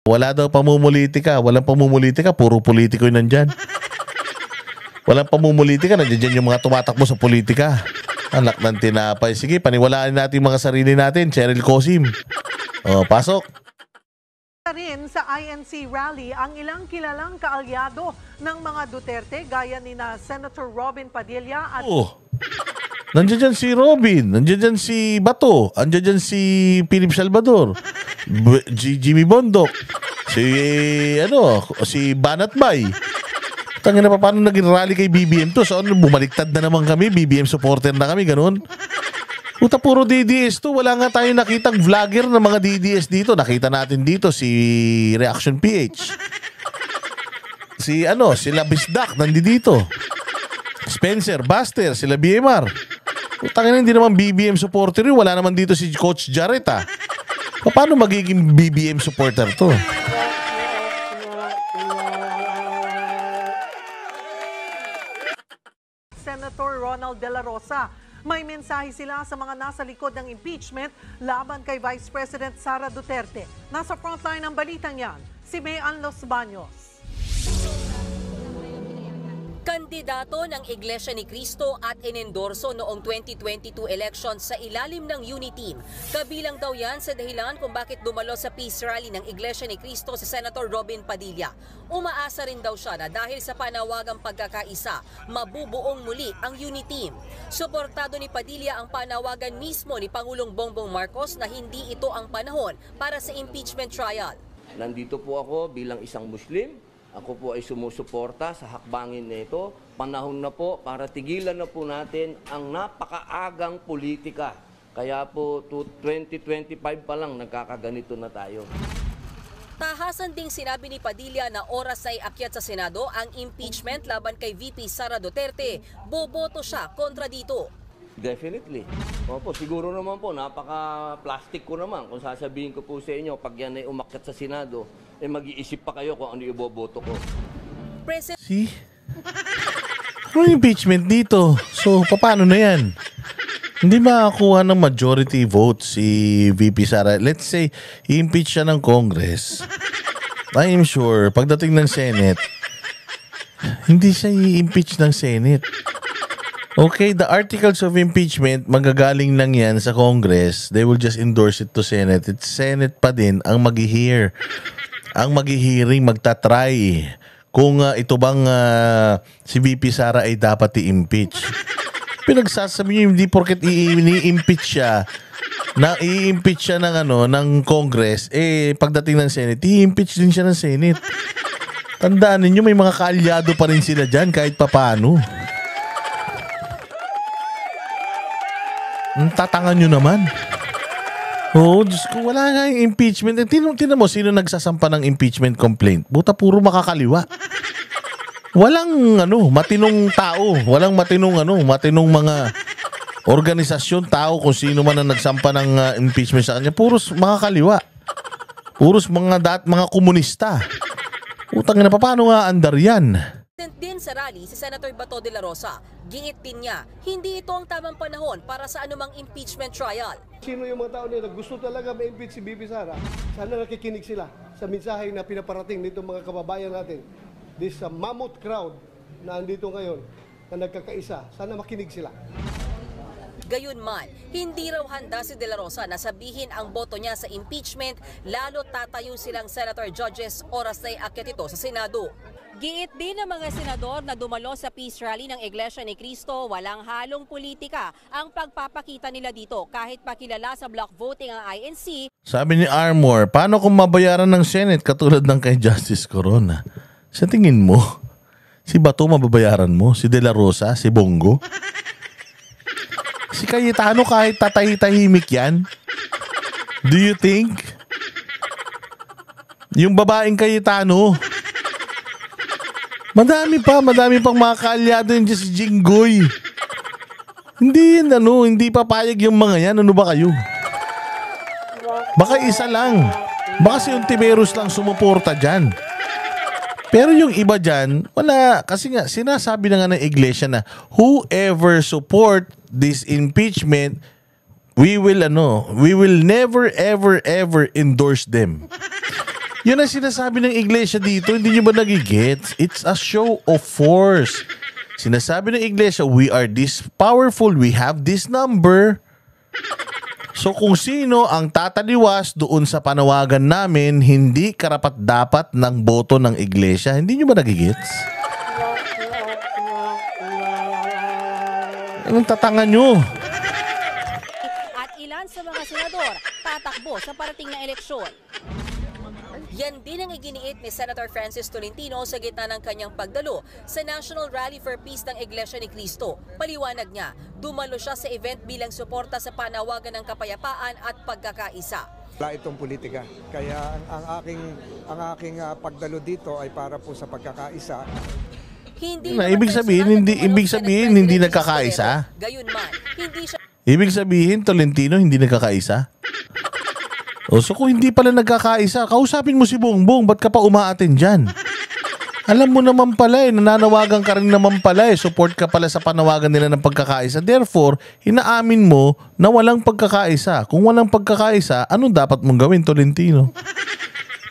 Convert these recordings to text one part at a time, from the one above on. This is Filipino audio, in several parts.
Wala daw pamumulitika. Walang pamumulitika. Puro politiko yun nandyan. Walang pamumulitika. Nandiyan yung mga tumatakbo sa politika. Anak ng tinapay. Sige, paniwalaan natin yung mga sarili natin. Cheryl Cosim. O, pasok. Rin sa INC rally ang ilang kilalang kaalyado ng mga Duterte gaya ni na Senator Robin Padilla at Nandiyan dyan si Robin, nandiyan dyan si Bato, nandiyan dyan si Philip Salvador, Jimmy Bondok, si Banat Bay. Tangina pa, paano naging rally kay BBM to? So, bumaliktad na naman kami, BBM supporter na kami, ganun. Puta, puro DDS to. Wala nga tayong nakitang vlogger ng mga DDS dito. Nakita natin dito si Reaction PH. Sila Bisdak, nandito. Spencer, Buster, sila BMR. Putangina, hindi naman BBM supporter yun. Wala naman dito si Coach Jarrett, ha? Paano magiging BBM supporter to? Senator Ronald De La Rosa. May mensahe sila sa mga nasa likod ng impeachment laban kay Vice President Sara Duterte. Nasa frontline ng balitang yan, si Mayan Los Baños. Kandidato ng Iglesia ni Cristo at inendorso noong 2022 elections sa ilalim ng Uniteam. Kabilang daw yan sa dahilan kung bakit dumalo sa peace rally ng Iglesia ni Cristo si Senator Robin Padilla. Umaasa rin daw siya na dahil sa panawagang pagkakaisa, mabubuong muli ang Uniteam. Suportado ni Padilla ang panawagan mismo ni Pangulong Bongbong Marcos na hindi ito ang panahon para sa impeachment trial. Nandito po ako bilang isang Muslim. Ako po ay sumusuporta sa hakbangin na ito. Panahon na po para tigilan na po natin ang napakaagang politika. Kaya po 2025 pa lang nagkakaganito na tayo. Tahasan ding sinabi ni Padilla na oras ay akyat sa Senado ang impeachment laban kay VP Sara Duterte. Boboto siya kontra dito. Definitely. Opo, siguro naman po, napaka-plastic ko naman. Kung sasabihin ko po sa inyo, pag yan ay umakyat sa Senado, mag-iisip pa kayo kung ano iboboto ko. See? Ano impeachment dito? So, paano na yan? Hindi makakuha ng majority vote si VP Sara. Let's say, i-impeach siya ng Congress. I am sure, pagdating ng Senate, hindi siya i-impeach ng Senate. Okay, the articles of impeachment, magagaling lang yan sa Congress. They will just endorse it to Senate. It's Senate pa din ang mag-hear. Ang mag-hearing, magta-try kung ito bang si VP Sara ay dapat i-impeach. Pinagsasabi niyo, hindi porket i-impeach siya, na i-impeach siya ng Congress, pagdating ng Senate, i-impeach din siya ng Senate. Tandaan niyo, may mga kaalyado pa rin sila dyan kahit papano. Tatangan nyo naman. Oo, Diyos ko, wala nga yung impeachment. Tinan mo, sino nagsasampa ng impeachment complaint? Buta, puro makakaliwa. Walang matinong tao. Walang matinong mga organisasyon, tao, kung sino man ang nagsampa ng impeachment sa kanya. Puros makakaliwa. Puros mga komunista. Utang na, paano nga andar yan? Din sa rally si Senator Bato de la Rosa. Giit din niya, hindi ito ang tamang panahon para sa anumang impeachment trial. Sino yung mga tao na gusto talaga ma-impeach si VP Sara? Sana nakikinig sila sa mensahe na pinaparating nito mga kababayan natin. This mammoth crowd na andito ngayon na nagkakaisa. Sana makinig sila. Gayunman, hindi raw handa si De La Rosa na sabihin ang boto niya sa impeachment, lalo tatayo silang senator judges oras na iakyat ito sa Senado. Giit din ng mga senador na dumalo sa peace rally ng Iglesia ni Cristo, walang halong politika ang pagpapakita nila dito kahit pakilala sa block voting ang INC. Sabi ni Armor, paano kung mabayaran ng Senate katulad ng kay Justice Corona? Sa tingin mo, si Bato mababayaran mo? Si De La Rosa? Si Bongo? Si Cayetano kahit tatahitahimik yan? Do you think? Yung babaeng Cayetano, madami pang mga kaalyado yun si Jinggoy. Hindi papayag yung mga yan. Ano ba kayo? Baka isa lang. Baka si Ontiveros lang sumuporta dyan. Pero yung iba dyan, wala. Kasi nga, sinasabi na nga ng iglesia na whoever support this impeachment, we will never, ever endorse them. Yun ang sinasabi ng iglesia dito. Hindi nyo ba nagigets? It's a show of force. Sinasabi ng iglesia, we are this powerful. We have this number. So kung sino ang tataliwas doon sa panawagan namin, hindi karapat-dapat ng boto ng iglesia. Hindi nyo ba nagigets? Anong tatangan nyo? At ilan sa mga senador tatakbo sa parating na eleksyon. Yan din ang iginiit ni Senator Francis Tolentino sa gitna ng kanyang pagdalo sa National Rally for Peace ng Iglesia ni Cristo. Paliwanag niya, dumalo siya sa event bilang suporta sa panawagan ng kapayapaan at pagkakaisa. Wala itong politika. Kaya ang aking pagdalo dito ay para po sa pagkakaisa. Ibig sabihin hindi nagkakaisa? Gayunman, hindi siya Ibig sabihin Tolentino hindi nagkakaisa? O so kung hindi pala nagkakaisa, kausapin mo si Bongbong, ba't ka pa umaatin dyan? Alam mo naman pala nananawagan ka rin naman pala support ka pala sa panawagan nila ng pagkakaisa. Therefore, inaamin mo na walang pagkakaisa. Kung walang pagkakaisa, anong dapat mong gawin, Tolentino?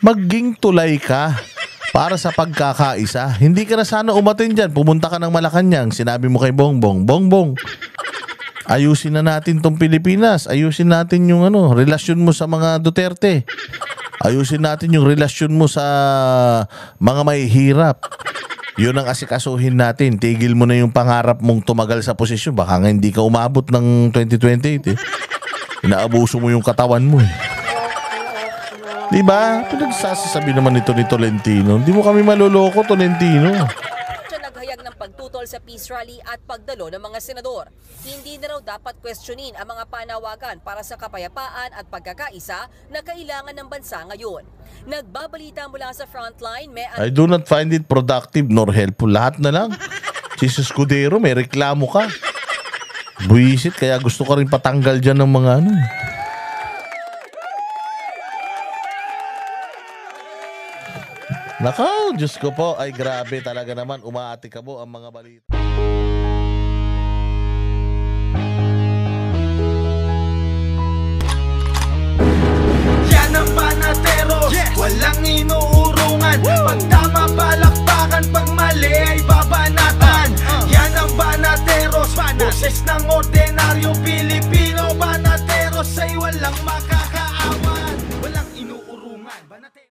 Maging tulay ka para sa pagkakaisa. Hindi ka na sana umatin dyan. Pumunta ka ng Malacanang, sinabi mo kay Bongbong, Bongbong, ayusin na natin tong Pilipinas. Ayusin natin yung relasyon mo sa mga Duterte. Ayusin natin yung relasyon mo sa mga mahihirap. Yun ang asikasuhin natin. Tigil mo na yung pangarap mong tumagal sa posisyon. Baka nga hindi ka umabot ng 2028 eh. Inaabuso mo yung katawan mo eh. Diba? Pinagsasabi naman ito ni Tolentino. Hindi mo kami maloloko, Tolentino. naghayag ng pagtutol sa peace rally at pagdalo ng mga senador. Hindi na raw dapat questionin ang mga panawagan para sa kapayapaan at pagkakaisa na kailangan ng bansa ngayon. Nagbabalita mula sa frontline, I do not find it productive nor helpful. Lahat na lang. Si Escudero, may reklamo ka. Buisit, kaya gusto ko rin patanggal dyan ng mga ano. Nakaw, Diyos ko po, ay grabe talaga naman, umaati ka po ang mga balita.